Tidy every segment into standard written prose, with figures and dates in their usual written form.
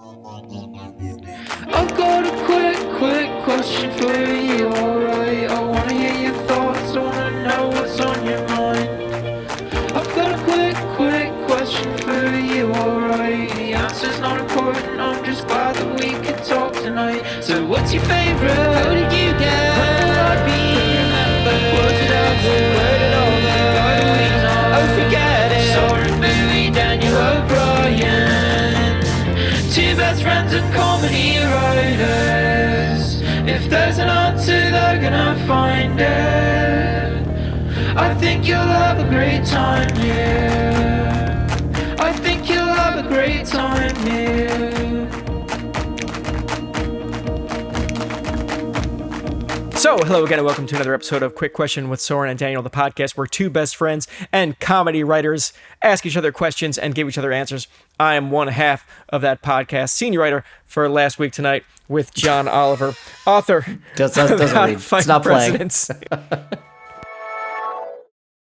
I've got a quick question for you, alright? I wanna hear your thoughts, I wanna know what's on your mind. I've got a quick question for you, alright? The answer's not important, I'm just glad that we could talk tonight. So what's your favourite? How did you get? When will I be remembered? Was it ever? Where did all the why do we know? Oh, forget it. Soren, Bowie, Daniel O'Brien. Two best friends and comedy writers. If there's an answer, they're gonna find it. I think you'll have a great time here. I think you'll have a great time here. So, hello again and welcome to another episode of Quick Question with Soren and Daniel, the podcast where two best friends and comedy writers ask each other questions and give each other answers. I am one half of that podcast, senior writer for Last Week Tonight with John Oliver, author Doesn't read. It's not playing.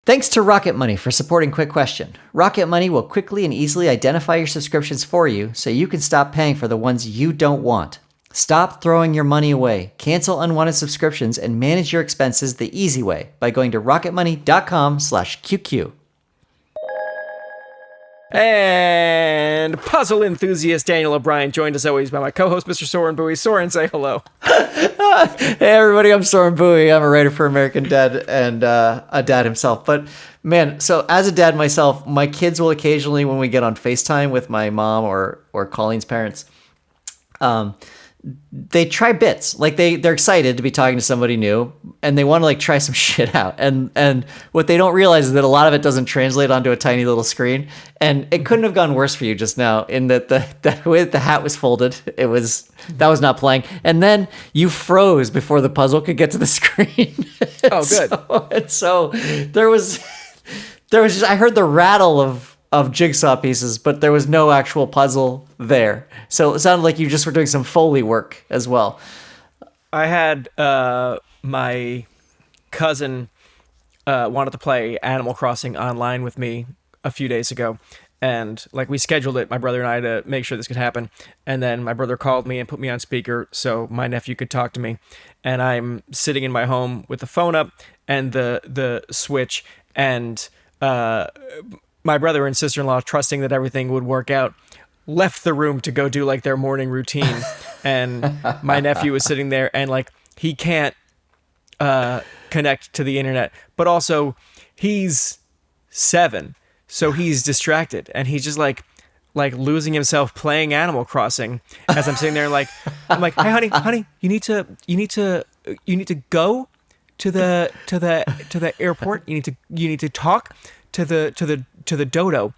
Thanks to Rocket Money for supporting Quick Question. Rocket Money will quickly and easily identify your subscriptions for you so you can stop paying for the ones you don't want. Stop throwing your money away. Cancel unwanted subscriptions and manage your expenses the easy way by going to rocketmoney.com/QQ. And puzzle enthusiast Daniel O'Brien, joined as always by my co-host, Mr. Soren Bowie. Soren, say hello. Hey everybody, I'm Soren Bowie. I'm a writer for American Dad and a dad himself. But man, so as a dad myself, my kids will occasionally, when we get on FaceTime with my mom or Colleen's parents, they try bits. Like they're excited to be talking to somebody new and they want to like try some shit out. And what they don't realize is that a lot of it doesn't translate onto a tiny little screen. And it couldn't have gone worse for you just now in that the way that the hat was folded, that was not playing. And then you froze before the puzzle could get to the screen. Oh, good. So there was just, I heard the rattle of jigsaw pieces, but there was no actual puzzle there. So it sounded like you just were doing some Foley work as well. I had my cousin wanted to play Animal Crossing online with me a few days ago. And like we scheduled it, my brother and I, to make sure this could happen. And then my brother called me and put me on speaker so my nephew could talk to me. And I'm sitting in my home with the phone up and the Switch, and my brother and sister-in-law, trusting that everything would work out, left the room to go do like their morning routine. And my nephew was sitting there and like he can't connect to the internet, but also he's 7, so he's distracted and he's just like losing himself playing Animal Crossing as I'm sitting there I'm like, hey honey, you need to go to the airport. You need to talk to the dodo,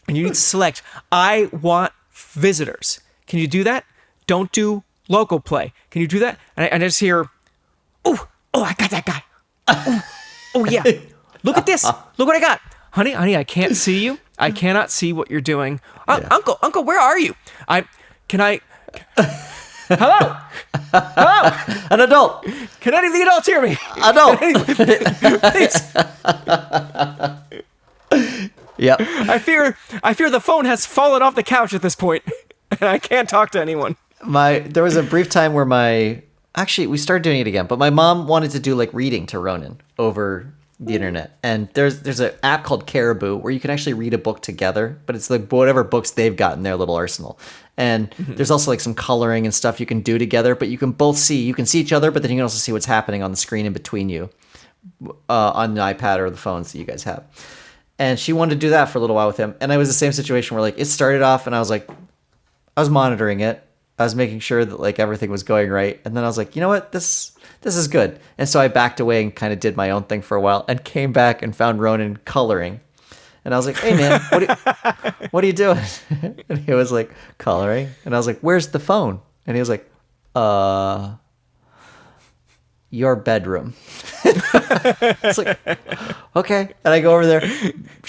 and you need to select, I want visitors. Can you do that? Don't do local play. Can you do that? And I just hear, oh, I got that guy. Oh yeah. Look at this. Look what I got. Honey, I can't see you. I cannot see what you're doing. Yeah. Uncle, where are you? Hello? An adult. Can any of the adults hear me? Adult. Please. Yep. I fear the phone has fallen off the couch at this point, and I can't talk to anyone. There was a brief time where actually we started doing it again, but my mom wanted to do like reading to Ronan over the internet, and there's an app called Caribou where you can actually read a book together, but it's like whatever books they've got in their little arsenal. And there's also like some coloring and stuff you can do together, but you can see each other, but then you can also see what's happening on the screen in between you on the iPad or the phones that you guys have. And she wanted to do that for a little while with him. And I was the same situation where like it started off and I was monitoring it. I was making sure that like everything was going right. And then I was like, you know what? This is good. And so I backed away and kind of did my own thing for a while and came back and found Ronan coloring. And I was like, hey man, what are you doing? And he was like, coloring. And I was like, where's the phone? And he was like, your bedroom. It's like, okay. And I go over there.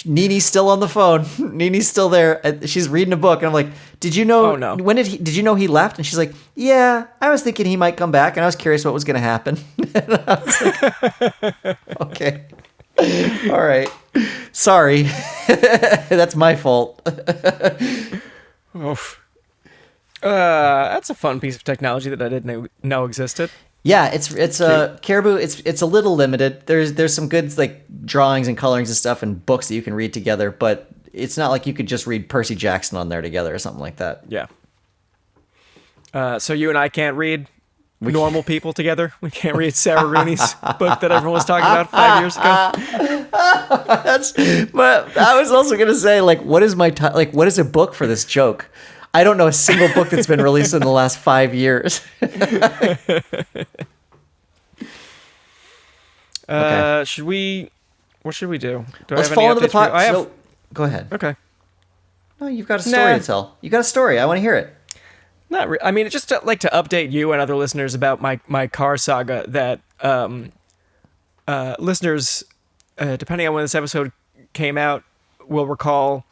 Nini's still on the phone. Nini's still there. And she's reading a book. And I'm like, did you know? Oh, no. Did you know he left? And she's like, yeah, I was thinking he might come back. And I was curious what was going to happen. And I was like, okay. All right. Sorry. That's my fault. Oof. That's a fun piece of technology that I didn't know existed. Yeah, it's a Caribou. It's a little limited. There's some good like drawings and colorings and stuff and books that you can read together, but it's not like you could just read Percy Jackson on there together or something like that. Yeah. So you and I can't read normal people together. We can't read Sarah Rooney's book that everyone was talking about 5 years ago. But I was also gonna say, like, what is what is a book for this joke? I don't know a single book that's been released in the last 5 years. Okay. Should we? What should we do? Do Let's I have fall any into the updates for you? plot. So, go ahead. Okay. No, you've got a story to tell. You got a story. I want to hear it. I mean, just to, like to update you and other listeners about my car saga. That listeners, depending on when this episode came out, will recall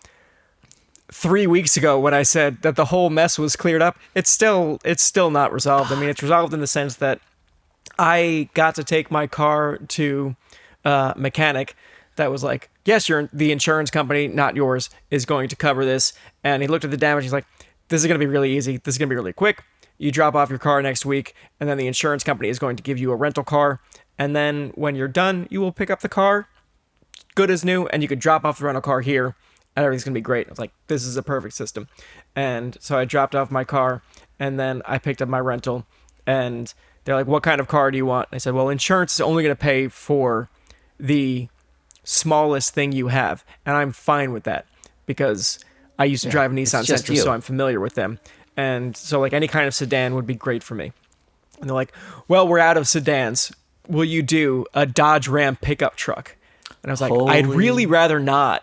3 weeks ago when I said that the whole mess was cleared up. It's still not resolved. I mean, it's resolved in the sense that I got to take my car to a mechanic that was like, yes, the insurance company, not yours, is going to cover this. And he looked at the damage. He's like, this is going to be really easy. This is going to be really quick. You drop off your car next week, and then the insurance company is going to give you a rental car. And then when you're done, you will pick up the car, good as new, and you could drop off the rental car here, and everything's going to be great. I was like, this is a perfect system. And so I dropped off my car, and then I picked up my rental, and they're like, what kind of car do you want? And I said, well, insurance is only going to pay for the smallest thing you have, and I'm fine with that because I used to drive a Nissan Sentra, so I'm familiar with them. And so, like, any kind of sedan would be great for me. And they're like, well, we're out of sedans. Will you do a Dodge Ram pickup truck? And I was like, I'd really rather not.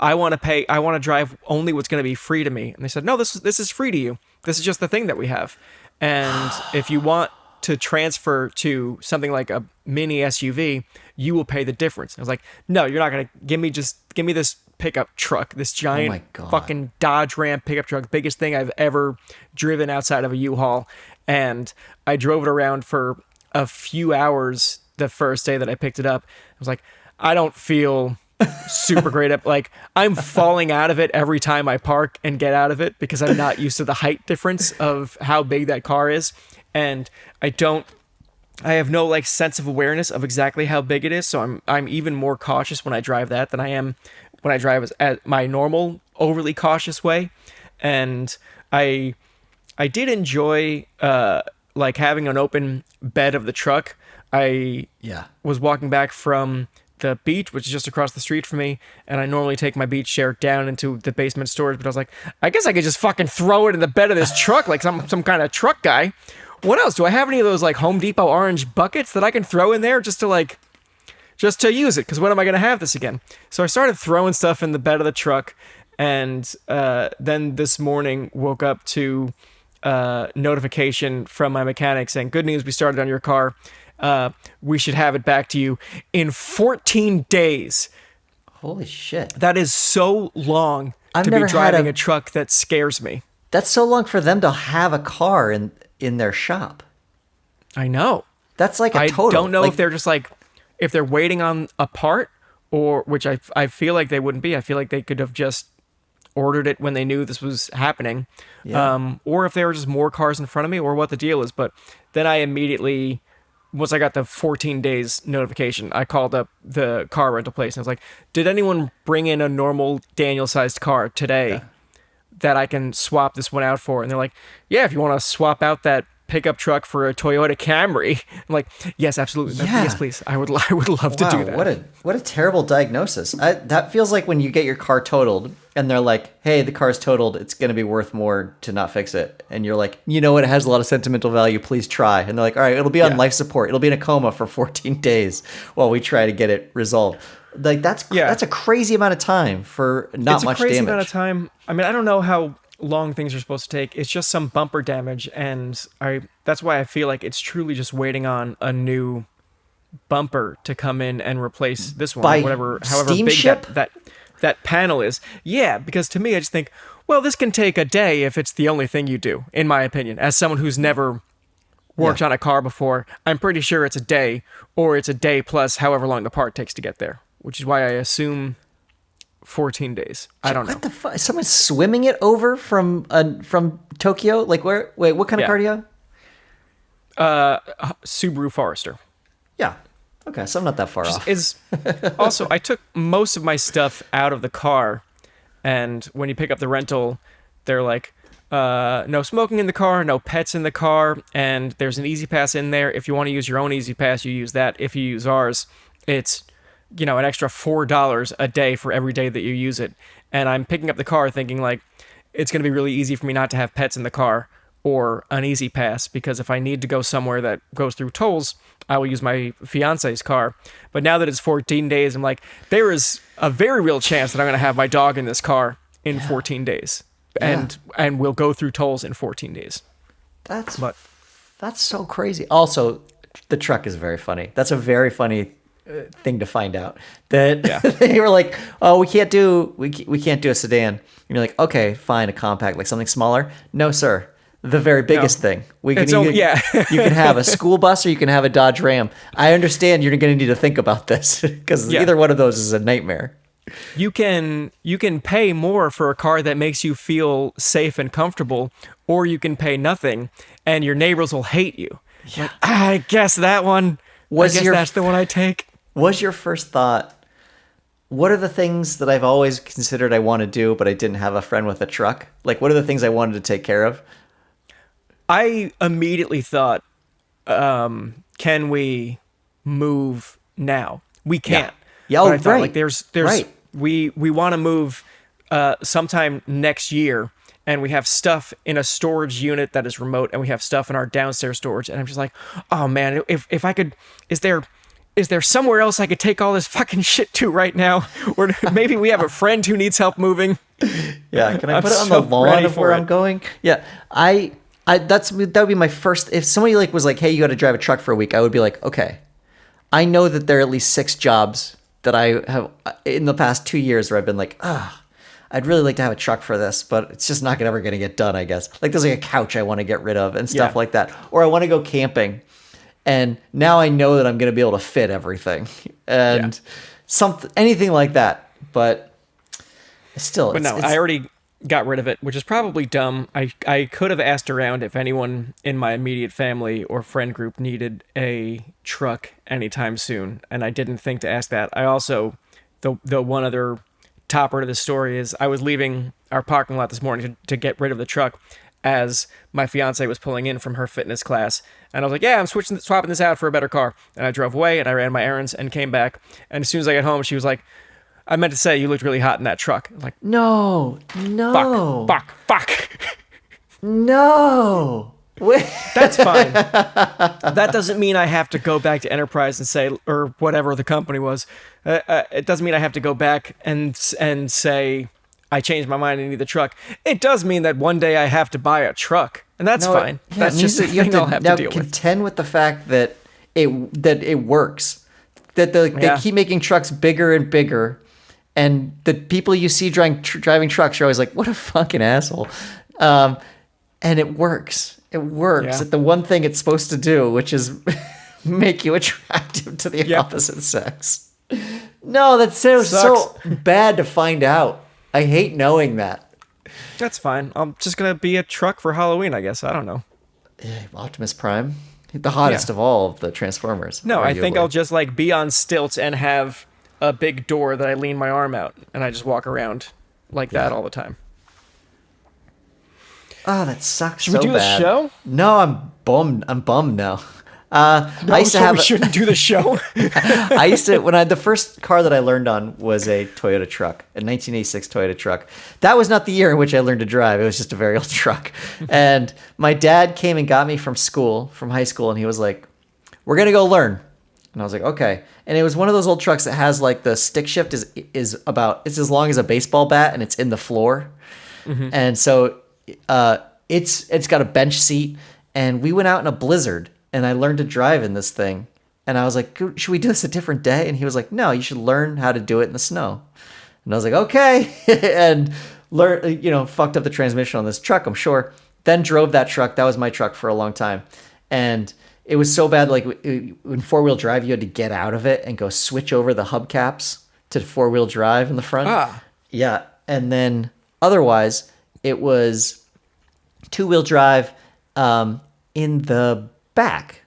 I want to drive only what's going to be free to me. And they said, no, this is free to you. This is just the thing that we have. And if you want to transfer to something like a mini SUV, you will pay the difference. I was like, no, you're not going to give me this pickup truck, this giant fucking Dodge Ram pickup truck, biggest thing I've ever driven outside of a U-Haul. And I drove it around for a few hours the first day that I picked it up. I was like, I don't feel super great at, like, I'm falling out of it every time I park and get out of it because I'm not used to the height difference of how big that car is. And I have no like sense of awareness of exactly how big it is. So I'm even more cautious when I drive that than I am when I drive at my normal overly cautious way. And I did enjoy like having an open bed of the truck. I was walking back from the beach, which is just across the street from me, and I normally take my beach chair down into the basement storage, but I was like, I guess I could just fucking throw it in the bed of this truck like some kind of truck guy. What else? Do I have any of those like Home Depot orange buckets that I can throw in there just to use it? Because when am I going to have this again? So I started throwing stuff in the bed of the truck, and then this morning woke up to notification from my mechanic saying, good news, we started on your car. We should have it back to you in 14 days. Holy shit. That is so long to be driving a truck that scares me. That's so long for them to have a car in their shop. I know. That's like a total. I don't know if they're just like, if they're waiting on a part, or which I feel like they wouldn't be. I feel like they could have just ordered it when they knew this was happening. Yeah. Or if there were just more cars in front of me, or what the deal is. But then I immediately, once I got the 14 days notification, I called up the car rental place and I was like, did anyone bring in a normal Daniel-sized car today that I can swap this one out for? And they're like, yeah, if you want to swap out that pickup truck for a Toyota Camry. I'm like, yes, absolutely. Yeah. Yes, please. I would love to do that. What a terrible diagnosis. That feels like when you get your car totaled and they're like, hey, the car's totaled. It's going to be worth more to not fix it. And you're like, you know what? It has a lot of sentimental value. Please try. And they're like, all right, it'll be on life support. It'll be in a coma for 14 days while we try to get it resolved. Like that's a crazy amount of time for not much damage. It's a crazy amount of time. I mean, I don't know how long things are supposed to take. It's just some bumper damage, and that's why I feel like it's truly just waiting on a new bumper to come in and replace this one, however steamship? big that panel is. Yeah, because to me, I just think, well, this can take a day if it's the only thing you do, in my opinion. As someone who's never worked on a car before, I'm pretty sure it's a day, or it's a day plus however long the part takes to get there, which is why I assume 14 days. I don't know. What the fuck? Is someone swimming it over from Tokyo? Like where? Wait, what kind of Yeah. car do you have? Subaru Forester. Yeah. Okay, so I'm not that far off. Is also, I took most of my stuff out of the car, and when you pick up the rental, they're like, no smoking in the car, no pets in the car, and there's an Easy Pass in there. If you want to use your own Easy Pass, you use that. If you use ours, it's an extra $4 a day for every day that you use it. And I'm picking up the car thinking like, it's going to be really easy for me not to have pets in the car or an Easy Pass, because if I need to go somewhere that goes through tolls, I will use my fiance's car. But now that it's 14 days, I'm like, there is a very real chance that I'm going to have my dog in this car in 14 days. And we'll go through tolls in 14 days. That's so crazy. Also, the truck is very funny. That's a very funny thing to find out. That they were like, "Oh, we can't do a sedan." And you're like, "Okay, fine, a compact, like something smaller." No, sir. The very biggest thing. You can have a school bus or you can have a Dodge Ram. I understand you're going to need to think about this because either one of those is a nightmare. You can pay more for a car that makes you feel safe and comfortable, or you can pay nothing and your neighbors will hate you. Yeah. Like, I guess that one. That's the one I take. Was your first thought, what are the things that I've always considered I want to do, but I didn't have a friend with a truck? Like, what are the things I wanted to take care of? I immediately thought, can we move now? We can't. Yeah. But I thought, right. like, there's right. we want to move sometime next year, and we have stuff in a storage unit that is remote, and we have stuff in our downstairs storage, and I'm just like, oh man, if I could, is there somewhere else I could take all this fucking shit to right now? Or maybe we have a friend who needs help moving. Yeah, can I put it on the lawn of where I'm going? Yeah, that would be my first. If somebody was like, "Hey, you got to drive a truck for a week," I would be like, "Okay." I know that there are at least 6 jobs that I have in the past 2 years where I've been like, I'd really like to have a truck for this, but it's just not ever going to get done, I guess. Like there's like a couch I want to get rid of and stuff like that. Or I want to go camping. And now I know that I'm going to be able to fit everything and anything like that. But still, I already got rid of it, which is probably dumb. I could have asked around if anyone in my immediate family or friend group needed a truck anytime soon, and I didn't think to ask that. I also, the one other topper to the story is I was leaving our parking lot this morning to get rid of the truck as my fiance was pulling in from her fitness class, and I was like, yeah, I'm swapping this out for a better car. And I drove away and I ran my errands and came back, and as soon as I got home, she was like, I meant to say you looked really hot in that truck. I'm like, no. Fuck. No. That's fine. That doesn't mean I have to go back to Enterprise and say, or whatever the company was. It doesn't mean I have to go back and say, I changed my mind and need the truck. It does mean that one day I have to buy a truck, and that's fine. That's just a thing I'll have to deal with. Contend with the fact that it works. That they keep making trucks bigger and bigger. And the people you see driving trucks are always like, what a fucking asshole. And it works. It works at the one thing it's supposed to do, which is make you attractive to the opposite sex. No, that's so bad to find out. I hate knowing that. That's fine. I'm just going to be a truck for Halloween, I guess. I don't know. Optimus Prime. The hottest of all of the Transformers. No, I think I'll just be on stilts and have a big door that I lean my arm out, and I just walk around like that all the time. Oh, that sucks. Should we do the show? No, I'm bummed. I'm bummed now. We shouldn't do the show. I used to the first car that I learned on was a Toyota truck, a 1986 Toyota truck. That was not the year in which I learned to drive. It was just a very old truck. And my dad came and got me from high school, and he was like, "We're gonna go learn." And I was like, "Okay." And it was one of those old trucks that has the stick shift is it's as long as a baseball bat, and it's in the floor. Mm-hmm. And so it's got a bench seat, and we went out in a blizzard, and I learned to drive in this thing. And I was like, should we do this a different day? And he was like, no, you should learn how to do it in the snow. And I was like, okay. And fucked up the transmission on this truck, I'm sure. Then drove that truck. That was my truck for a long time. And it was so bad, in four-wheel drive, you had to get out of it and go switch over the hubcaps to four-wheel drive in the front. Yeah, and then otherwise, it was two-wheel drive in the back.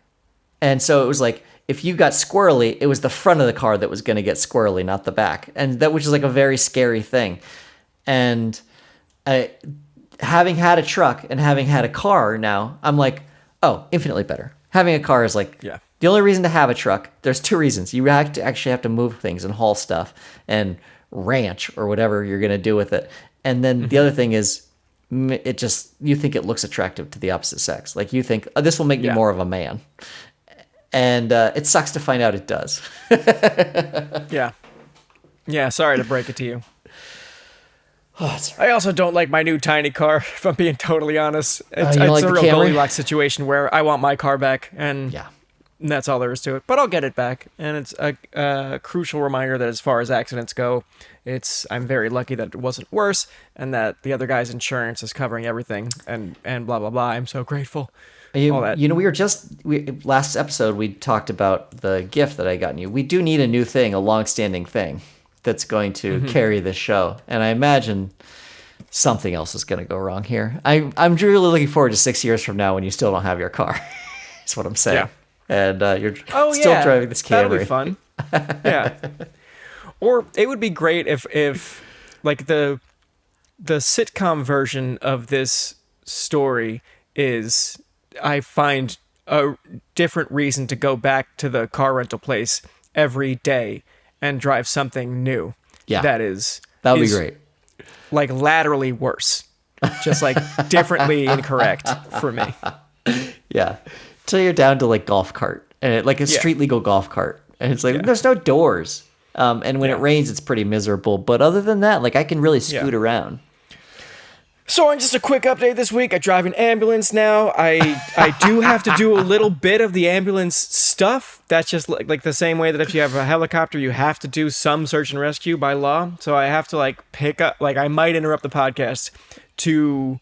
And so it was like, if you got squirrely, it was the front of the car that was going to get squirrely, not the back. And that, which is like a very scary thing. And having had a truck and having had a car now, I'm like, oh, infinitely better. Having a car is like, Yeah. the only reason to have a truck, there's two reasons. You actually have to move things and haul stuff and ranch or whatever you're going to do with it. And then the other thing is, it just, you think it looks attractive to the opposite sex. Like you think, oh, this will make me more of a man. And it sucks to find out it does. Yeah. Yeah, sorry to break it to you. Oh, that's I also don't like my new tiny car, if I'm being totally honest. It's, you don't like a the real Camry? Goldilocks situation where I want my car back, and yeah. that's all there is to it. But I'll get it back, and it's a crucial reminder that as far as accidents go, I'm very lucky that it wasn't worse, and that the other guy's insurance is covering everything, and blah, blah, blah. I'm so grateful. All that. You know, last episode we talked about the gift that I got you. We do need a new thing, a long-standing thing that's going to carry this show, and I imagine something else is going to go wrong here. I'm really looking forward to 6 years from now when you still don't have your car. That's what I'm saying. Yeah. And you're still driving this Camry. That'll be fun. Yeah. Or it would be great if like the sitcom version of this story is, I find a different reason to go back to the car rental place every day and drive something new. Yeah. That would be great. Like laterally worse. Just like differently incorrect for me. Yeah. Till you're down to like golf cart, and like a street legal golf cart. And it's like, there's no doors. And when it rains, it's pretty miserable. But other than that, like I can really scoot around. Soren, just a quick update this week. I drive an ambulance now. I do have to do a little bit of the ambulance stuff. That's just like the same way that if you have a helicopter, you have to do some search and rescue by law. So I have to like pick up, like I might interrupt the podcast to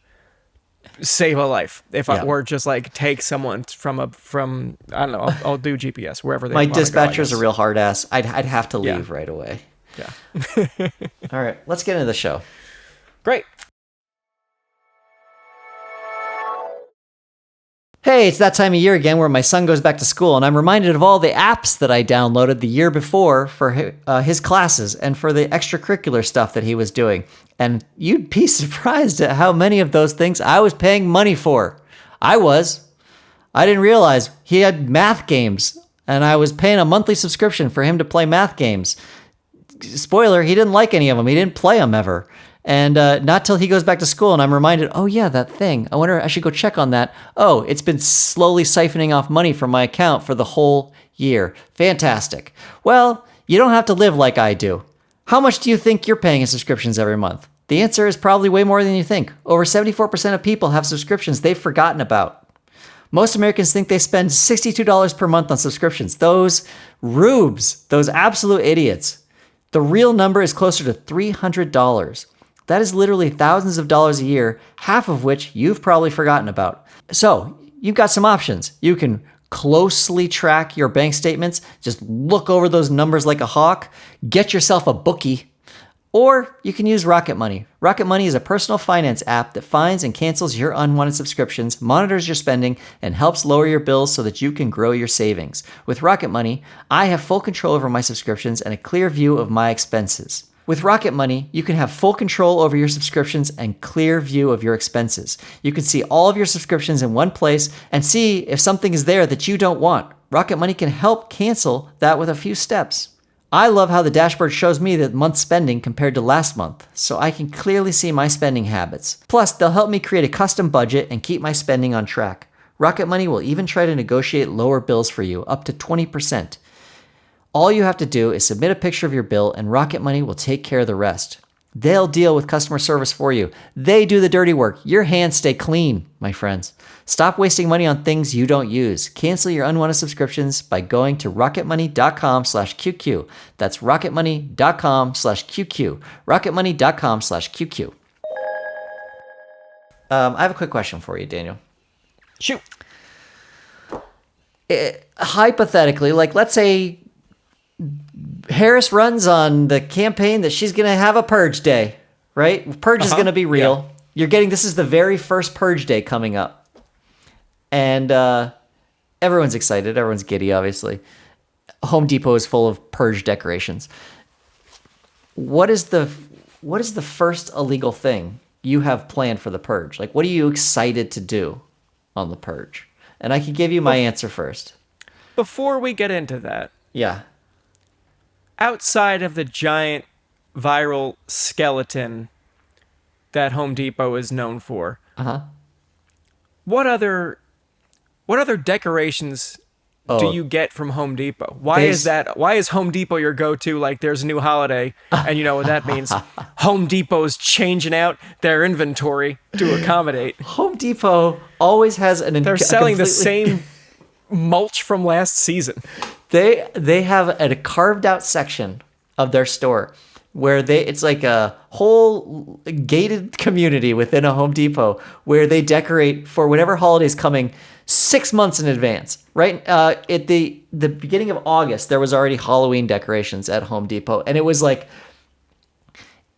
save a life or just like take someone from I don't know. I'll do GPS wherever they. My wanna dispatcher's go, a real hard ass. I'd have to leave right away. Yeah. All right, let's get into the show. Great. Hey, it's that time of year again where my son goes back to school, and I'm reminded of all the apps that I downloaded the year before for his classes and for the extracurricular stuff that he was doing. And you'd be surprised at how many of those things I was paying money for. I didn't realize he had math games, and I was paying a monthly subscription for him to play math games. Spoiler, he didn't like any of them. He didn't play them ever. And not till he goes back to school and I'm reminded, oh yeah, that thing. I wonder, I should go check on that. Oh, it's been slowly siphoning off money from my account for the whole year. Fantastic. Well, you don't have to live like I do. How much do you think you're paying in subscriptions every month? The answer is probably way more than you think. Over 74% of people have subscriptions they've forgotten about. Most Americans think they spend $62 per month on subscriptions. Those rubes, those absolute idiots. The real number is closer to $300. That is literally thousands of dollars a year, half of which you've probably forgotten about. So you've got some options. You can closely track your bank statements, just look over those numbers like a hawk, get yourself a bookie, or you can use Rocket Money. Rocket Money is a personal finance app that finds and cancels your unwanted subscriptions, monitors your spending, and helps lower your bills so that you can grow your savings. With Rocket Money, I have full control over my subscriptions and a clear view of my expenses. With Rocket Money, you can have full control over your subscriptions and clear view of your expenses. You can see all of your subscriptions in one place and see if something is there that you don't want. Rocket Money can help cancel that with a few steps. I love how the dashboard shows me the month's spending compared to last month, so I can clearly see my spending habits. Plus, they'll help me create a custom budget and keep my spending on track. Rocket Money will even try to negotiate lower bills for you, up to 20%. All you have to do is submit a picture of your bill and Rocket Money will take care of the rest. They'll deal with customer service for you. They do the dirty work. Your hands stay clean, my friends. Stop wasting money on things you don't use. Cancel your unwanted subscriptions by going to rocketmoney.com/QQ. That's rocketmoney.com/QQ. rocketmoney.com/QQ. I have a quick question for you, Daniel. Shoot. Hypothetically, like let's say Harris runs on the campaign that she's going to have a Purge Day, right? Purge is going to be real. Yeah. This is the very first Purge Day coming up. And everyone's excited. Everyone's giddy, obviously. Home Depot is full of Purge decorations. What is the first illegal thing you have planned for the Purge? Like, what are you excited to do on the Purge? And I can give you my answer first. Before we get into that, Yeah. outside of the giant viral skeleton that Home Depot is known for, what other decorations do you get from Home Depot? Why is Home Depot your go-to? Like, there's a new holiday, and you know what that means. Home Depot's changing out their inventory to accommodate. Home Depot always has They're selling the same mulch from last season. They have a carved out section of their store where it's like a whole gated community within a Home Depot where they decorate for whatever holiday's coming 6 months in advance. Right at the beginning of August, there was already Halloween decorations at Home Depot, and it was like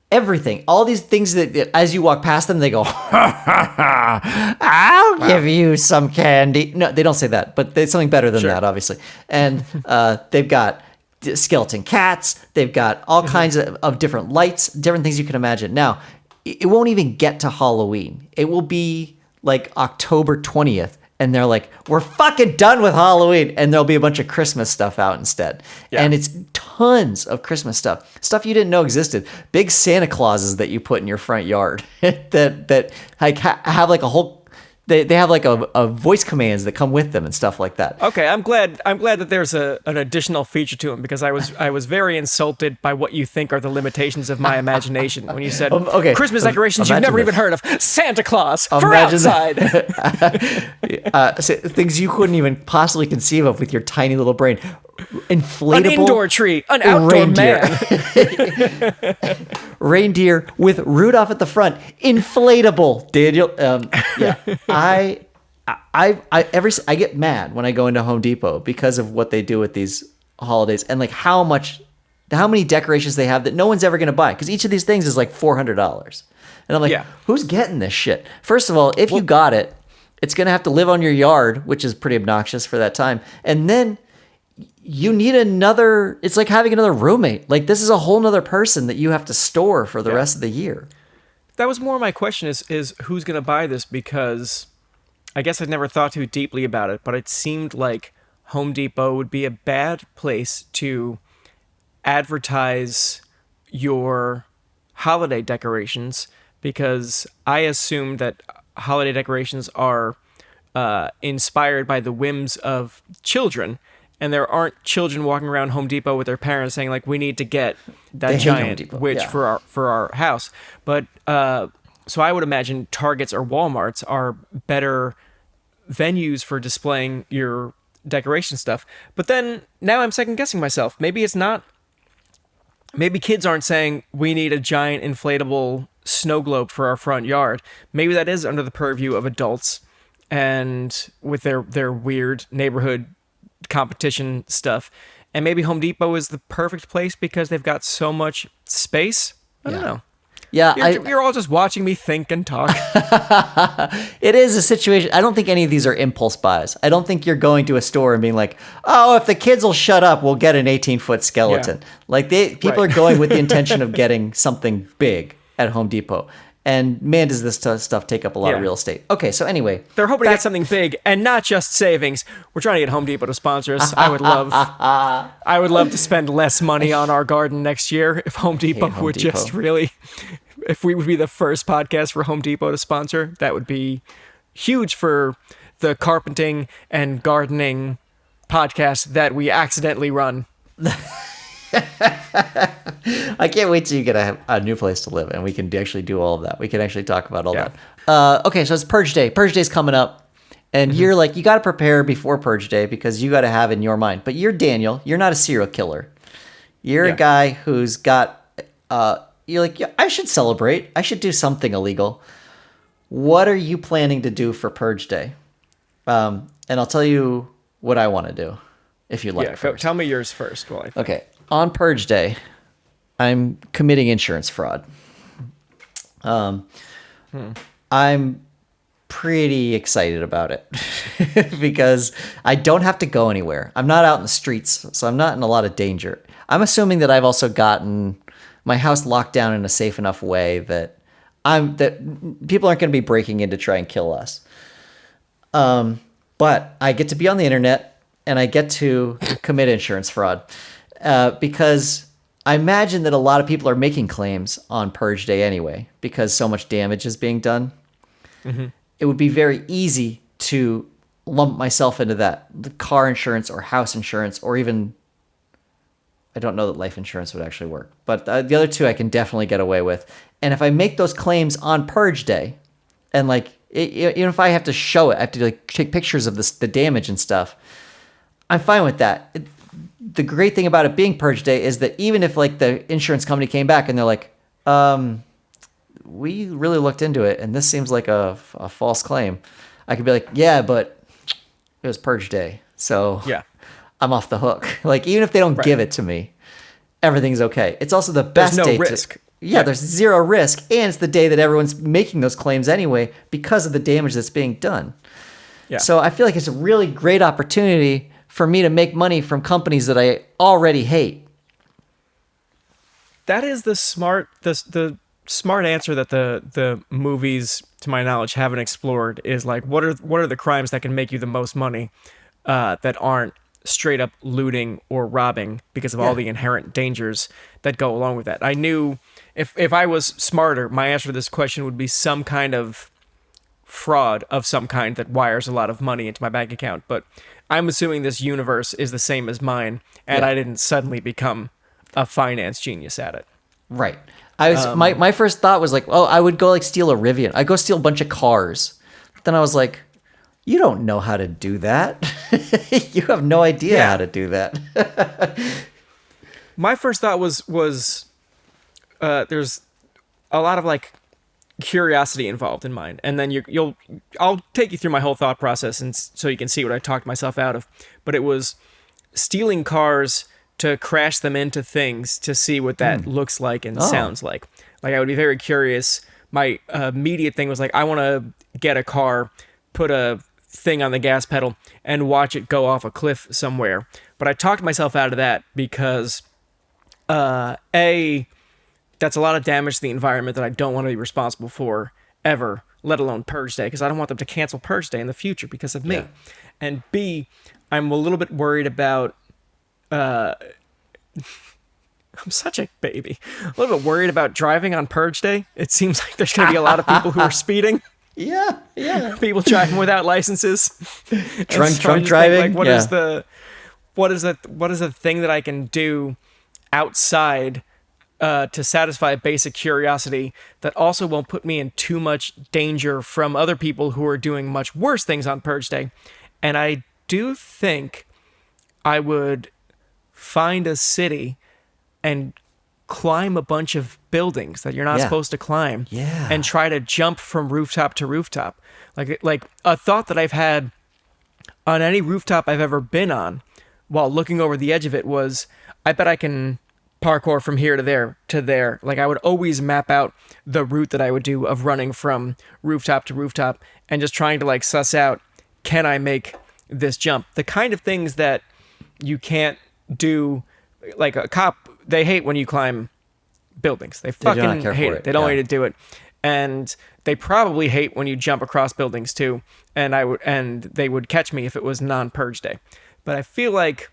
everything, all these things that as you walk past them, they go, I'll give you some candy. No, they don't say that, but there's something better than that, obviously. And they've got skeleton cats. They've got all kinds of different lights, different things you can imagine. Now, it won't even get to Halloween. It will be like October 20th. And they're like, we're fucking done with Halloween. And there'll be a bunch of Christmas stuff out instead. Yeah. And it's tons of Christmas stuff. Stuff you didn't know existed. Big Santa Clauses that you put in your front yard that like have like a whole... They have like a voice commands that come with them and stuff like that. Okay, I'm glad that there's an additional feature to them, because I was very insulted by what you think are the limitations of my imagination when you said Christmas decorations you've never even heard of. Santa Claus for outside. Things you couldn't even possibly conceive of with your tiny little brain. Inflatable an indoor tree, an outdoor reindeer. Man. Reindeer with Rudolph at the front, inflatable. Daniel, yeah, I get mad when I go into Home Depot because of what they do with these holidays and like how many decorations they have that no one's ever going to buy, because each of these things is like $400, and I'm like, who's getting this shit? First of all, if you got it, it's going to have to live on your yard, which is pretty obnoxious for that time, and then you need it's like having another roommate. Like, this is a whole nother person that you have to store for the rest of the year. That was more my question is who's going to buy this, because I guess I'd never thought too deeply about it, but it seemed like Home Depot would be a bad place to advertise your holiday decorations, because I assume that holiday decorations are inspired by the whims of children. And there aren't children walking around Home Depot with their parents saying, like, we need to get that giant witch for our house. But so I would imagine Targets or Walmarts are better venues for displaying your decoration stuff. But then now I'm second guessing myself. Maybe it's not. Maybe kids aren't saying we need a giant inflatable snow globe for our front yard. Maybe that is under the purview of adults, and with their weird neighborhood competition stuff. And maybe Home Depot is the perfect place because they've got so much space. I don't know. Yeah, you're all just watching me think and talk. It is a situation. I don't think any of these are impulse buys. I don't think you're going to a store and being like, oh, if the kids will shut up, we'll get an 18-foot skeleton. Yeah. Like, people are going with the intention of getting something big at Home Depot. And man, does this stuff take up a lot of real estate. Okay, so anyway. They're hoping to get something big and not just savings. We're trying to get Home Depot to sponsor us. I would love to spend less money on our garden next year if Home Depot would just really, if we would be the first podcast for Home Depot to sponsor. That would be huge for the carpenting and gardening podcast that we accidentally run. I can't wait till you get a new place to live and we can actually do all of that. We can actually talk about all that. Okay, so it's Purge Day. Purge Day's coming up. And you're like, you got to prepare before Purge Day because you got to have in your mind. But you're Daniel. You're not a serial killer. You're a guy who's got, you're like, I should celebrate. I should do something illegal. What are you planning to do for Purge Day? And I'll tell you what I want to do, if you like. Tell me yours first. Okay. on Purge Day, I'm committing insurance fraud. I'm pretty excited about it because I don't have to go anywhere. I'm not out in the streets, so I'm not in a lot of danger. I'm assuming that I've also gotten my house locked down in a safe enough way that people aren't going to be breaking in to try and kill us. But I get to be on the internet and I get to commit insurance fraud because I imagine that a lot of people are making claims on Purge Day anyway because so much damage is being done. Mm-hmm. It would be very easy to lump myself into that, the car insurance or house insurance, or even, I don't know that life insurance would actually work, but the other two I can definitely get away with. And if I make those claims on Purge Day, and like, even if I have to show it, I have to like take pictures of the damage and stuff, I'm fine with that. The great thing about it being Purge Day is that even if like the insurance company came back and they're like, we really looked into it and this seems like a false claim, I could be like, yeah, but it was Purge Day, so yeah, I'm off the hook. Like, even if they don't give it to me, everything's okay. It's also the best There's no day risk. Yeah, there's zero risk, and it's the day that everyone's making those claims anyway because of the damage that's being done. Yeah. So I feel like it's a really great opportunity for me to make money from companies that I already hate. That is the smart answer that the movies, to my knowledge, haven't explored. Is like, what are the crimes that can make you the most money that aren't straight up looting or robbing because of all the inherent dangers that go along with that. I knew if I was smarter, my answer to this question would be some kind of fraud of some kind that wires a lot of money into my bank account. But I'm assuming this universe is the same as mine, and I didn't suddenly become a finance genius at it. Right. I was my first thought was like, oh, I would go like steal a Rivian. I'd go steal a bunch of cars. But then I was like, you don't know how to do that. You have no idea how to do that. My first thought was there's a lot of like curiosity involved in mine, and then I'll take you through my whole thought process, and so you can see what I talked myself out of. But it was stealing cars to crash them into things to see what that looks like and sounds like. Like, I would be very curious. My immediate thing was like, I want to get a car, put a thing on the gas pedal, and watch it go off a cliff somewhere. But I talked myself out of that because that's a lot of damage to the environment that I don't want to be responsible for ever, let alone Purge Day, because I don't want them to cancel Purge Day in the future because of me. Yeah. And B, I'm a little bit worried about I'm such a baby. A little bit worried about driving on Purge Day. It seems like there's going to be a lot of people who are speeding. Yeah. People driving without licenses. Drunk driving. Like, what is the thing that I can do outside to satisfy a basic curiosity that also won't put me in too much danger from other people who are doing much worse things on Purge Day? And I do think I would find a city and climb a bunch of buildings that you're not supposed to climb, and try to jump from rooftop to rooftop. Like a thought that I've had on any rooftop I've ever been on while looking over the edge of it was, I bet I can parkour from here to there. Like, I would always map out the route that I would do of running from rooftop to rooftop and just trying to like suss out, can I make this jump? The kind of things that you can't do. Like, a cop, they hate when you climb buildings. They fucking hate it. They don't want you to do it. And they probably hate when you jump across buildings too. And they would catch me if it was non-Purge Day. But I feel like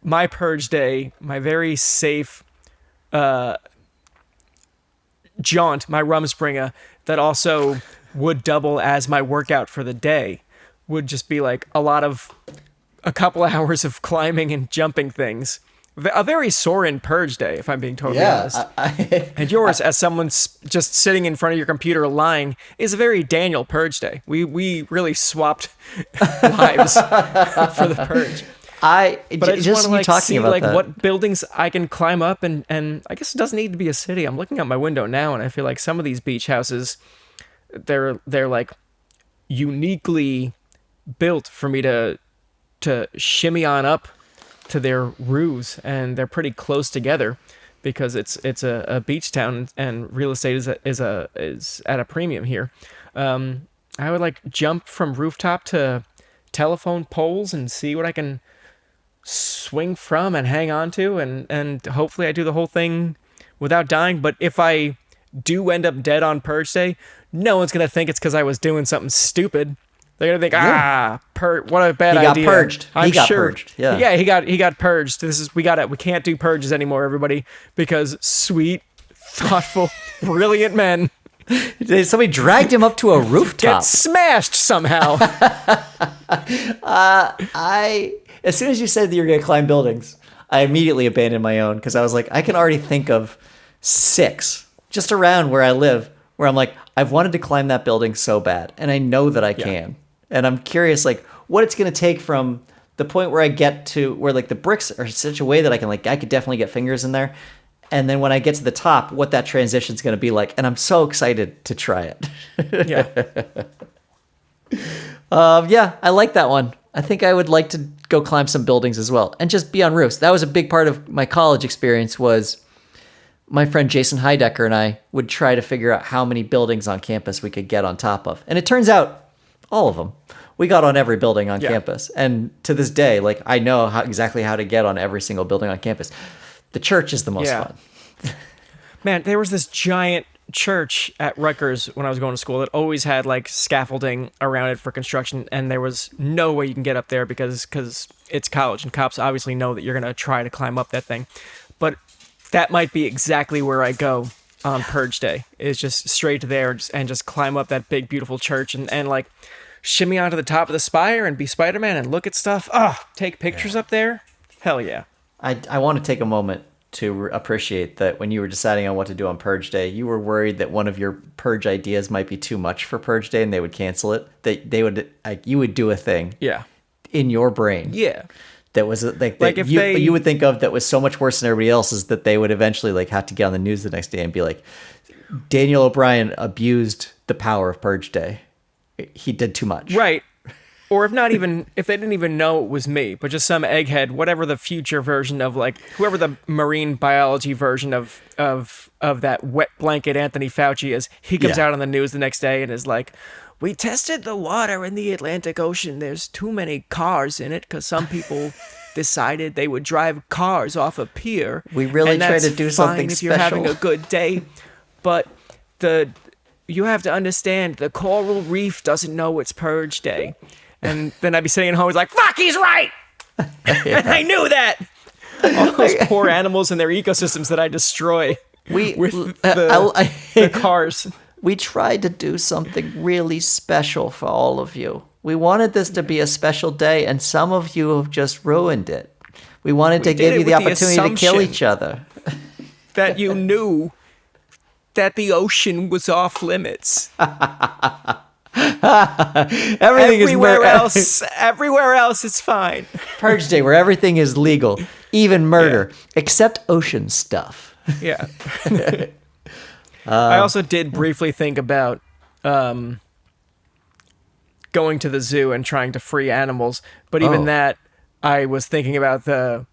my Purge Day, my very safe jaunt, my Rumspringa, that also would double as my workout for the day, would just be like a couple hours of climbing and jumping things. A very Soren Purge Day, if I'm being totally honest. And yours, as someone's just sitting in front of your computer lying, is a very Daniel Purge Day. We really swapped lives for the Purge. But I just want to see what buildings I can climb up, and I guess it doesn't need to be a city. I'm looking out my window now, and I feel like some of these beach houses, they're like uniquely built for me to shimmy on up to their roofs, and they're pretty close together because it's a beach town and real estate is at a premium here. I would like jump from rooftop to telephone poles and see what I can swing from and hang on to, and hopefully I do the whole thing without dying. But if I do end up dead on Purge Day, no one's gonna think it's because I was doing something stupid. They're gonna think, what a bad idea. He got purged. I'm sure. Purged. Yeah. He got purged. We can't do purges anymore, everybody, because sweet, thoughtful, brilliant men Somebody dragged him up to a rooftop. get smashed somehow. As soon as you said that you were going to climb buildings, I immediately abandoned my own because I was like, I can already think of 6 just around where I live where I'm like, I've wanted to climb that building so bad, and I know that I can. And I'm curious, like, what it's going to take from the point where I get to where like the bricks are such a way that I could definitely get fingers in there. And then when I get to the top, what that transition is going to be like. And I'm so excited to try it. Yeah. I like that one. I think I would like to go climb some buildings as well and just be on roofs. That was a big part of my college experience was my friend Jason Heidecker and I would try to figure out how many buildings on campus we could get on top of. And it turns out all of them. We got on every building on campus. And to this day, like I know exactly how to get on every single building on campus. The church is the most fun. Man, there was this giant church at Rutgers when I was going to school that always had like scaffolding around it for construction, and there was no way you can get up there because it's college, and cops obviously know that you're going to try to climb up that thing. But that might be exactly where I go on Purge Day, is just straight to there and just climb up that big, beautiful church and like shimmy onto the top of the spire and be Spider-Man and look at stuff. Take pictures up there. Hell yeah. I want to take a moment to appreciate that when you were deciding on what to do on Purge Day, you were worried that one of your Purge ideas might be too much for Purge Day and they would cancel it. You would do a thing in your brain. Yeah. That was you would think of that was so much worse than everybody else's that they would eventually like have to get on the news the next day and be like, Daniel O'Brien abused the power of Purge Day. He did too much. Right. Or if they didn't even know it was me, but just some egghead, whatever the future version of like whoever the marine biology version of that wet blanket Anthony Fauci is, he comes out on the news the next day and is like, we tested the water in the Atlantic Ocean. There's too many cars in it because some people decided they would drive cars off a pier. We really try to do something if special. You're having a good day, but you have to understand the coral reef doesn't know it's Purge Day. And then I'd be sitting at home, like, fuck, he's right! And I knew that! All those poor animals and their ecosystems that I destroy with the cars. We tried to do something really special for all of you. We wanted this to be a special day, and some of you have just ruined it. We wanted to give you the opportunity to kill each other. That you knew that the ocean was off limits. Everywhere else it's fine. Purge Day, where everything is legal, even murder, except ocean stuff. Yeah. I also did briefly think about going to the zoo and trying to free animals, but even that, I was thinking about the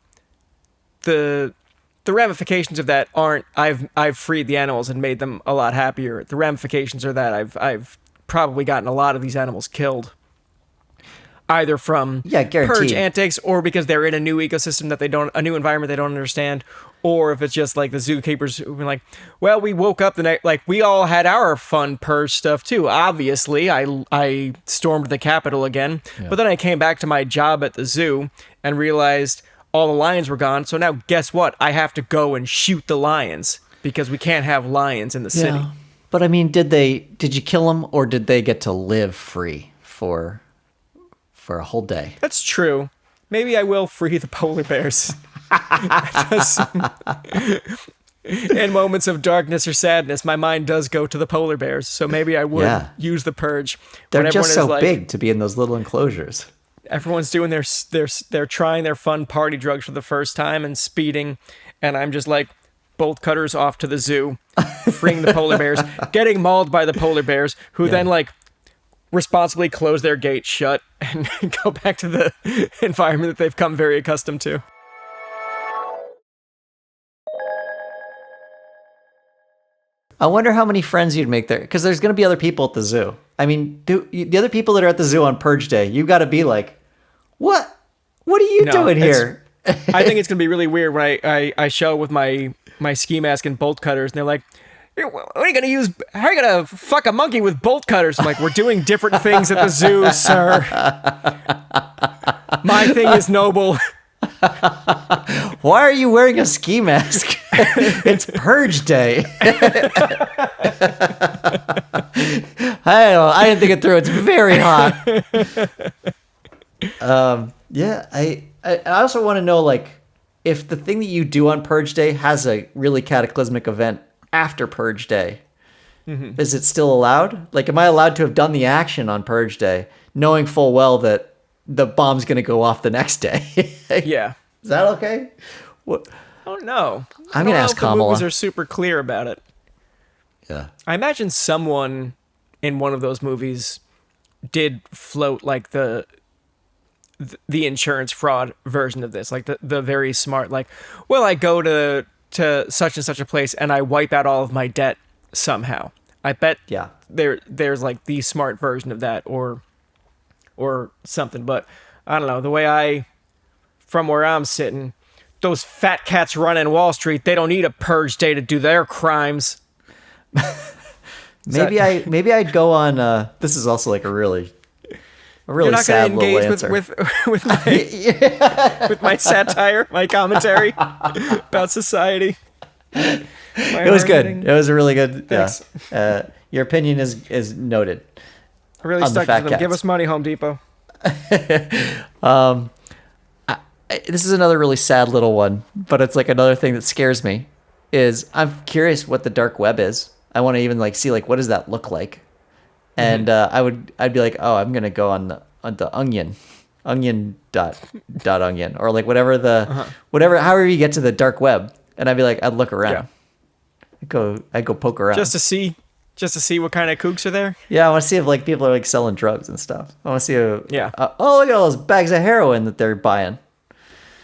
ramifications of that aren't I've freed the animals and made them a lot happier. The ramifications are that I've probably gotten a lot of these animals killed, either from purge antics or because they're in a new ecosystem a new environment they don't understand, or if it's just like the zookeepers who've been like, well, we woke up the night, like we all had our fun purge stuff too. Obviously, I stormed the Capitol again, but then I came back to my job at the zoo and realized all the lions were gone. So now guess what? I have to go and shoot the lions because we can't have lions in the city. But I mean, did you kill them, or did they get to live free for a whole day? That's true. Maybe I will free the polar bears. In moments of darkness or sadness, my mind does go to the polar bears. So maybe I would use the purge. They're just so big to be in those little enclosures. Everyone's doing they're trying their fun party drugs for the first time and speeding, and I'm just like, bolt cutters off to the zoo, freeing the polar bears, getting mauled by the polar bears, who then like responsibly close their gate shut and go back to the environment that they've come very accustomed to. I wonder how many friends you'd make there, because there's going to be other people at the zoo. I mean, the other people that are at the zoo on Purge Day, you got to be like, what? What are you doing here? I think it's gonna be really weird when I show with my ski mask and bolt cutters, and they're like, "What are you gonna use? How are you gonna fuck a monkey with bolt cutters?" I'm like, "We're doing different things at the zoo, sir. My thing is noble." Why are you wearing a ski mask? It's Purge Day. I didn't think it through. It's very hot. Yeah, I also want to know, like, if the thing that you do on Purge Day has a really cataclysmic event after Purge Day, is it still allowed? Like, am I allowed to have done the action on Purge Day, knowing full well that the bomb's going to go off the next day? Yeah. Is that okay? What? I don't know. I'm going to ask Kamala. The movies are super clear about it. Yeah. I imagine someone in one of those movies did float like the insurance fraud version of this, like the very smart, like, well, I go to such and such a place and I wipe out all of my debt somehow. I bet there's like the smart version of that or something, but I don't know. The way from where I'm sitting, those fat cats running Wall Street, they don't need a Purge Day to do their crimes. Maybe I'd go on. This is also like a really You're not sad going to little engage answer. with my satire, my commentary about society. It was good. It was a really good. Thanks. Yeah. Your opinion is noted. I really stuck to them. Give us money, Home Depot. This is another really sad little one, but it's like another thing that scares me. Is I'm curious what the dark web is. I want to even like see like what does that look like, and I'd be like, oh, I'm gonna go on the onion dot onion or like whatever however you get to the dark web, and I'd be like, I'd look around. Yeah. I'd go poke around just to see what kind of kooks are there. Yeah, I want to see if like people are like selling drugs and stuff. I want to see oh, look at all those bags of heroin that they're buying.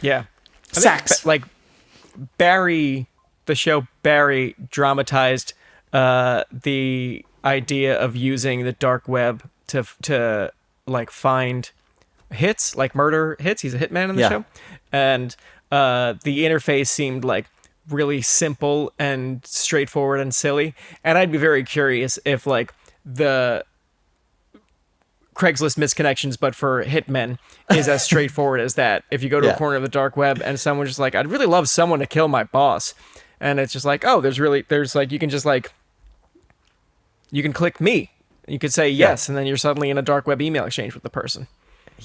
Yeah, Sacks. Like the show Barry dramatized the idea of using the dark web to like find hits, like murder hits. He's a hitman in the show, and the interface seemed like really simple and straightforward and silly. And I'd be very curious if like the Craigslist misconnections, but for hitmen, is as straightforward as that. If you go to a corner of the dark web and someone's just like, I'd really love someone to kill my boss. And it's just like, oh, there's like, you can just like, you can click me. You could say yes, and then you're suddenly in a dark web email exchange with the person.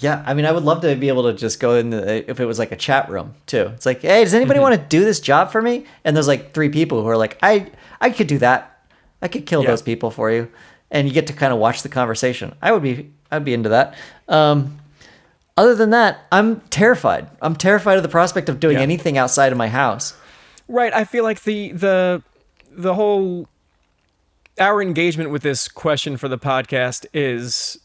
Yeah, I mean, I would love to be able to just go in if it was like a chat room too. It's like, hey, does anybody want to do this job for me? And there's like 3 people who are like, I could do that. I could kill those people for you, and you get to kind of watch the conversation. I'd be into that. Other than that, I'm terrified. I'm terrified of the prospect of doing anything outside of my house. Right. I feel like the whole our engagement with this question for the podcast is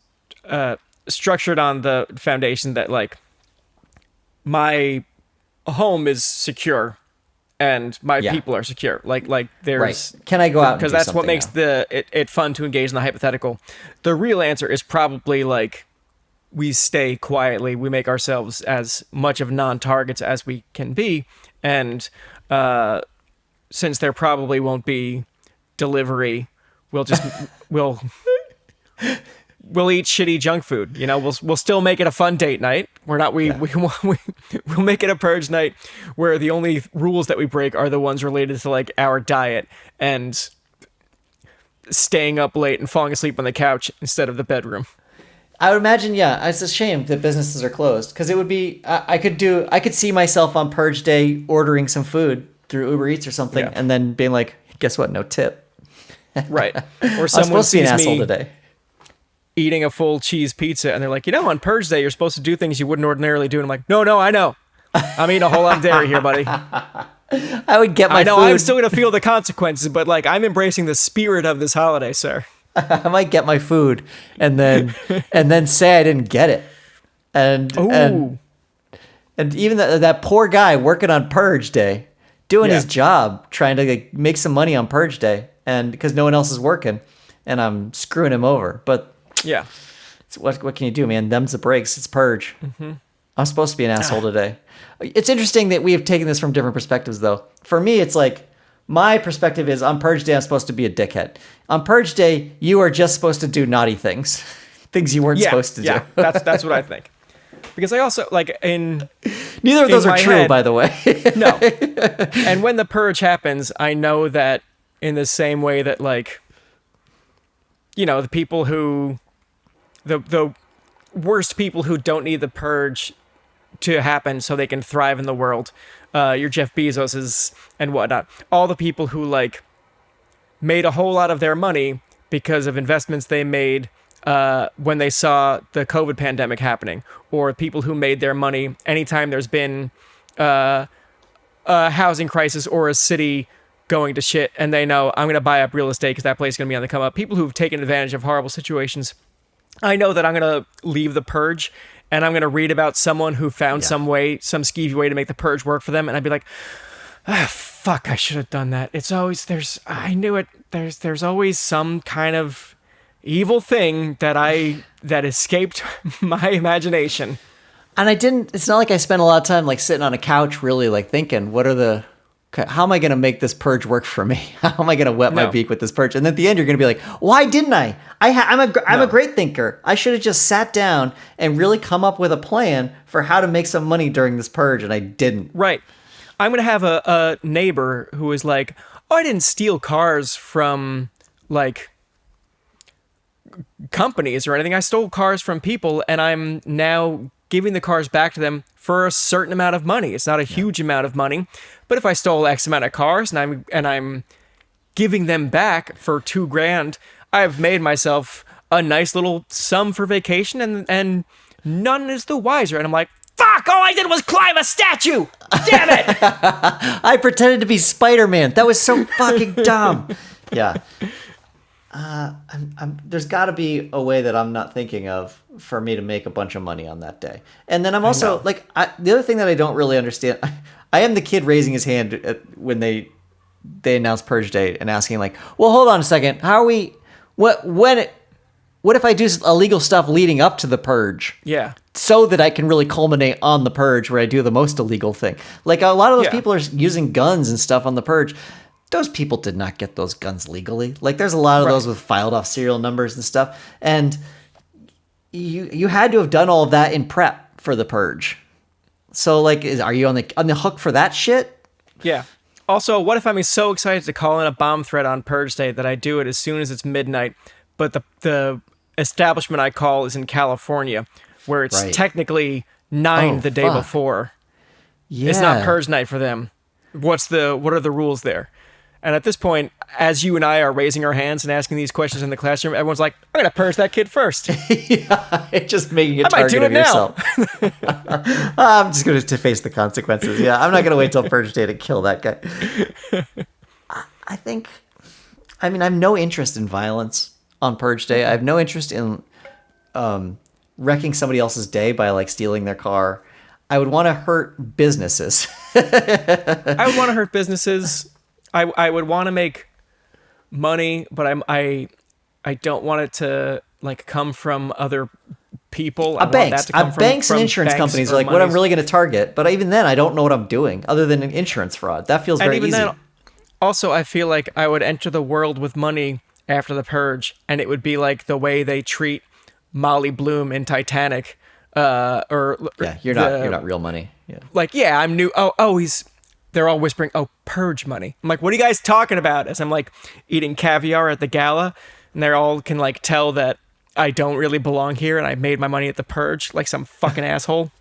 structured on the foundation that like my home is secure and my people are secure. Like there's Can I go out because that's what makes it fun to engage in the hypothetical. The real answer is probably like we stay quietly. We make ourselves as much of non-targets as we can be, and since there probably won't be delivery, we'll just we'll eat shitty junk food. You know, we'll still make it a fun date night. We'll make it a purge night where the only rules that we break are the ones related to like our diet and staying up late and falling asleep on the couch instead of the bedroom. I would imagine, it's a shame that businesses are closed because it would be. I could see myself on Purge Day ordering some food through Uber Eats or something, and then being like, "Guess what? No tip." Right. Or someone sees an asshole me today eating a full cheese pizza, and they're like, on Purge Day, you're supposed to do things you wouldn't ordinarily do. And I'm like, no, I know. I'm eating a whole lot of dairy here, buddy. I would get my food. I'm still going to feel the consequences, but like I'm embracing the spirit of this holiday, sir. I might get my food and then say I didn't get it. And even that poor guy working on Purge Day, doing his job, trying to like, make some money on Purge Day. and because no one else is working, and I'm screwing him over. But Yeah. what can you do, man? Them's the breaks. It's Purge. Mm-hmm. I'm supposed to be an asshole today. It's interesting that we have taken this from different perspectives, though. For me, it's like my perspective is on Purge Day, I'm supposed to be a dickhead. On Purge Day, you are just supposed to do naughty things, things you weren't supposed to do. Yeah, that's what I think. Because I also like in neither of those are true, head, by the way. No. And when the purge happens, I know that in the same way that like, you know, the people who the worst people who don't need the purge to happen so they can thrive in the world, your Jeff Bezoses and whatnot, all the people who like made a whole lot of their money because of investments they made when they saw the COVID pandemic happening, or people who made their money anytime there's been a housing crisis or a city going to shit, and they know I'm going to buy up real estate because that place is going to be on the come up. People who've taken advantage of horrible situations. I know that I'm going to leave the purge and I'm going to read about someone who found some skeevy way to make the purge work for them, and I'd be like, fuck, I should have done that. It's always, I knew it. There's always some kind of evil thing that escaped my imagination. And it's not like I spent a lot of time like sitting on a couch really like thinking, how am I going to make this purge work for me? How am I going to wet my beak with this purge? And at the end, you're going to be like, why didn't I? I'm a great thinker. I should have just sat down and really come up with a plan for how to make some money during this purge, and I didn't. Right. I'm going to have a neighbor who is like, oh, I didn't steal cars from like companies or anything. I stole cars from people, and I'm now giving the cars back to them for a certain amount of money. It's not a huge amount of money, but if I stole X amount of cars and I'm giving them back for $2,000, I've made myself a nice little sum for vacation, and none is the wiser. And I'm like, fuck, all I did was climb a statue. Damn it. I pretended to be Spider-Man. That was so fucking dumb. Yeah. There's got to be a way that I'm not thinking of for me to make a bunch of money on that day. And then I'm also like, the other thing that I don't really understand, I am the kid raising his hand when they announced Purge Day and asking like, well, hold on a second. How are we, what if I do illegal stuff leading up to the Purge? Yeah. So that I can really culminate on the Purge where I do the most illegal thing. Like a lot of those people are using guns and stuff on the Purge. Those people did not get those guns legally. Like there's a lot of those with filed off serial numbers and stuff. And you had to have done all of that in prep for the Purge. So like, are you on the hook for that shit? Yeah. Also, what if I'm so excited to call in a bomb threat on Purge Day that I do it as soon as it's midnight, but the establishment I call is in California, where it's technically 9 the day before. Yeah. It's not Purge night for them. What are the rules there? And at this point, as you and I are raising our hands and asking these questions in the classroom, everyone's like, I'm going to purge that kid first. Yeah, just making a target of yourself. I'm just going to face the consequences. Yeah, I'm not going to wait till Purge Day to kill that guy. I have no interest in violence on Purge Day. I have no interest in wrecking somebody else's day by like stealing their car. I would want to hurt businesses. I would want to hurt businesses. I would want to make money, but I don't want it to like come from other people. Banks and insurance companies are like what I'm really going to target. But even then, I don't know what I'm doing other than an insurance fraud. That feels very easy. Then, also, I feel like I would enter the world with money after the Purge, and it would be like the way they treat Molly Bloom in Titanic. You're not real money. Yeah. Like, yeah, I'm new. They're all whispering, oh, Purge money. I'm like, what are you guys talking about? As I'm like eating caviar at the gala, and they all can like tell that I don't really belong here and I made my money at the Purge like some fucking asshole.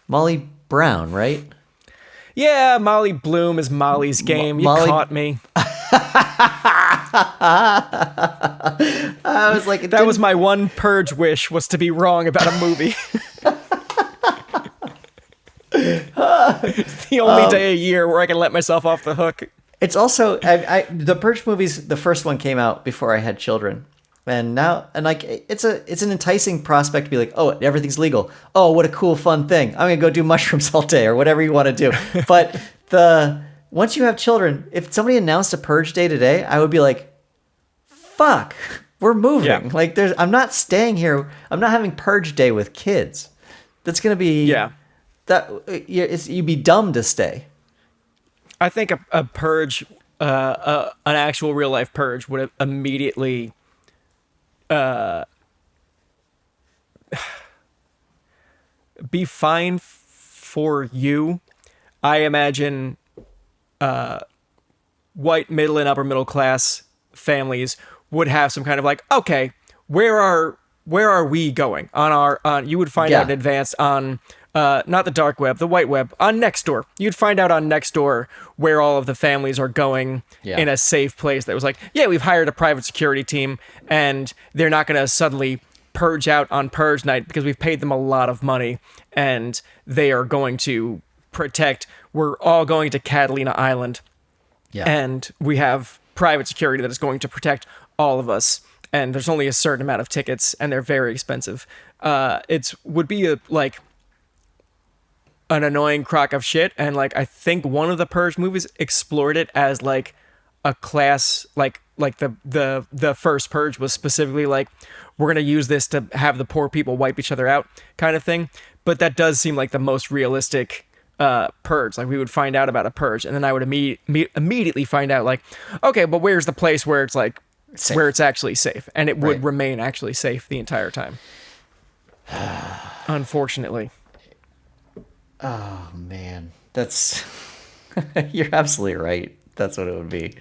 Molly Brown, right? Yeah, Molly Bloom is Molly's game. You caught me. I was like, that was my one Purge wish, was to be wrong about a movie. It's the only day a year where I can let myself off the hook. It's also the Purge movies. The first one came out before I had children, and it's an enticing prospect to be like, oh, everything's legal. Oh, what a cool fun thing! I'm gonna go do mushrooms all day or whatever you want to do. But once you have children, if somebody announced a purge day today, I would be like, fuck, we're moving. Yeah. Like I'm not staying here. I'm not having purge day with kids. That's going to be, you'd be dumb to stay. I think a purge, an actual real life purge would immediately be fine for you. I imagine white middle and upper middle class families would have some kind of like, okay, where are we going on you would find out in advance on not the dark web, the white web, on Nextdoor. You'd find out on Nextdoor where all of the families are going in a safe place that was like, yeah, we've hired a private security team and they're not going to suddenly purge out on purge night because we've paid them a lot of money and they are going to protect. We're all going to Catalina Island and we have private security that is going to protect all of us. And there's only a certain amount of tickets and they're very expensive. It would be an annoying crock of shit, and like I think one of the Purge movies explored it as like a class, like the first Purge was specifically like, we're gonna use this to have the poor people wipe each other out kind of thing. But that does seem like the most realistic purge. Like we would find out about a purge, and then I would immediately find out like, okay, but where's the place where it's like safe, where it's actually safe, and it would remain actually safe the entire time. Unfortunately. Oh man, that's you're absolutely right. That's what it would be.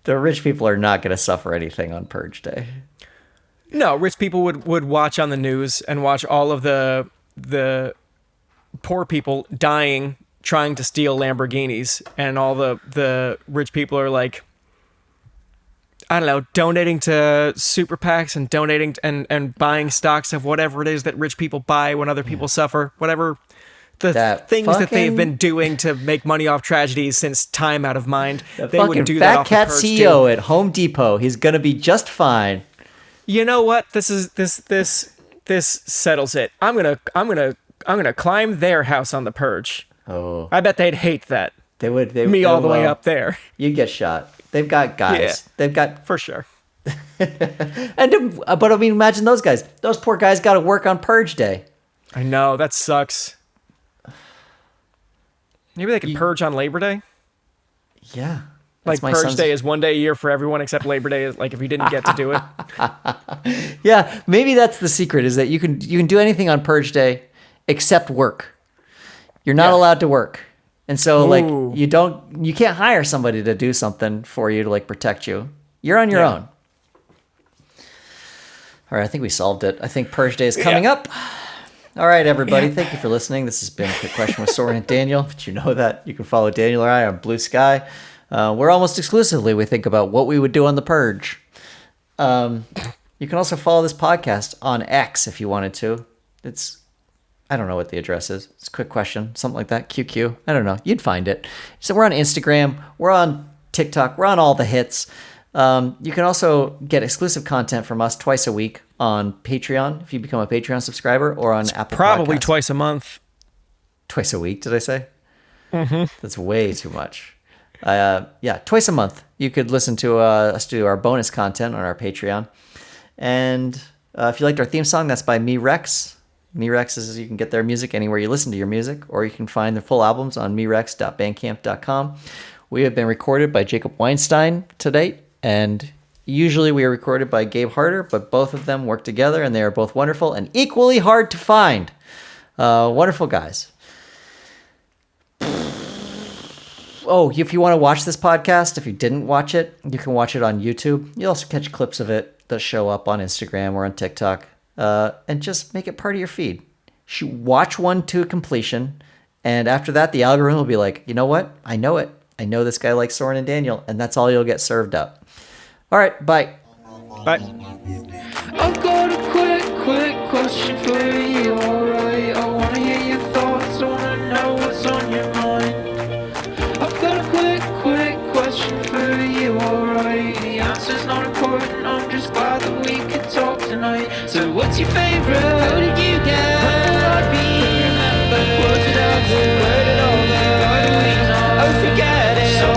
The rich people are not going to suffer anything on Purge Day. No, rich people would watch on the news and watch all of the poor people dying trying to steal Lamborghinis, and all the rich people are like, I don't know, donating to super PACs and donating and buying stocks of whatever it is that rich people buy when other people suffer, whatever the things that they've been doing to make money off tragedies since time out of mind. They would do that off the Purge CEO at Home Depot. He's gonna be just fine. You know what? This settles it. I'm gonna climb their house on the Purge. Oh, I bet they'd hate that. They would. Me all the way up there. You'd get shot. They've got guys. Yeah, they've got for sure. But I mean, imagine those guys. Those poor guys got to work on Purge Day. I know, that sucks. Maybe they could purge on Labor Day. Yeah. Like Purge Day is one day a year for everyone except Labor Day is like if you didn't get to do it. Yeah, maybe that's the secret, is that you can do anything on Purge Day except work. You're not allowed to work. And so like you can't hire somebody to do something for you to like protect you. You're on your own. All right, I think we solved it. I think Purge Day is coming up. All right, everybody. Thank you for listening. This has been a Quick Question with Soren and Daniel. Did you know that? You can follow Daniel or I on Bluesky. We're almost exclusively, we think about what we would do on the Purge. You can also follow this podcast on X if you wanted to. I don't know what the address is. It's a Quick Question, something like that. QQ. I don't know. You'd find it. So we're on Instagram. We're on TikTok. We're on all the hits. You can also get exclusive content from us twice a week on Patreon if you become a Patreon subscriber, or on Apple Probably Podcasts. Twice a month. Twice a week, did I say? Mm-hmm. That's way too much. Twice a month. You could listen to us do our bonus content on our Patreon. And if you liked our theme song, that's by Me Rex. Me Rex is, you can get their music anywhere you listen to your music, or you can find their full albums on merex.bandcamp.com. We have been recorded by Jacob Weinstein to date, and usually we are recorded by Gabe Harder, but both of them work together, and they are both wonderful and equally hard to find. Wonderful guys. Oh, if you want to watch this podcast, if you didn't watch it, you can watch it on YouTube. You'll also catch clips of it that show up on Instagram or on TikTok, and just make it part of your feed. Watch one to completion, and after that, the algorithm will be like, you know what? I know it. I know this guy likes Soren and Daniel, and that's all you'll get served up. All right, bye. Bye. I've got a quick question for you, alright? I wanna hear your thoughts, I wanna know what's on your mind. I've got a quick question for you, alright? The answer's not important, I'm just glad that we could talk tonight. So what's your favorite? How did you get? When will I be remembered? Was it ever? Where did all the? How do we know? Oh, forget it. So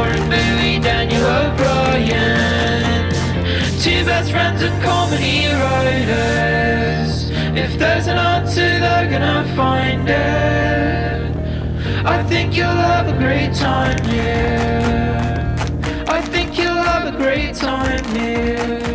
many writers. If there's an answer, they're gonna find it. I think you'll have a great time here. I think you'll have a great time here.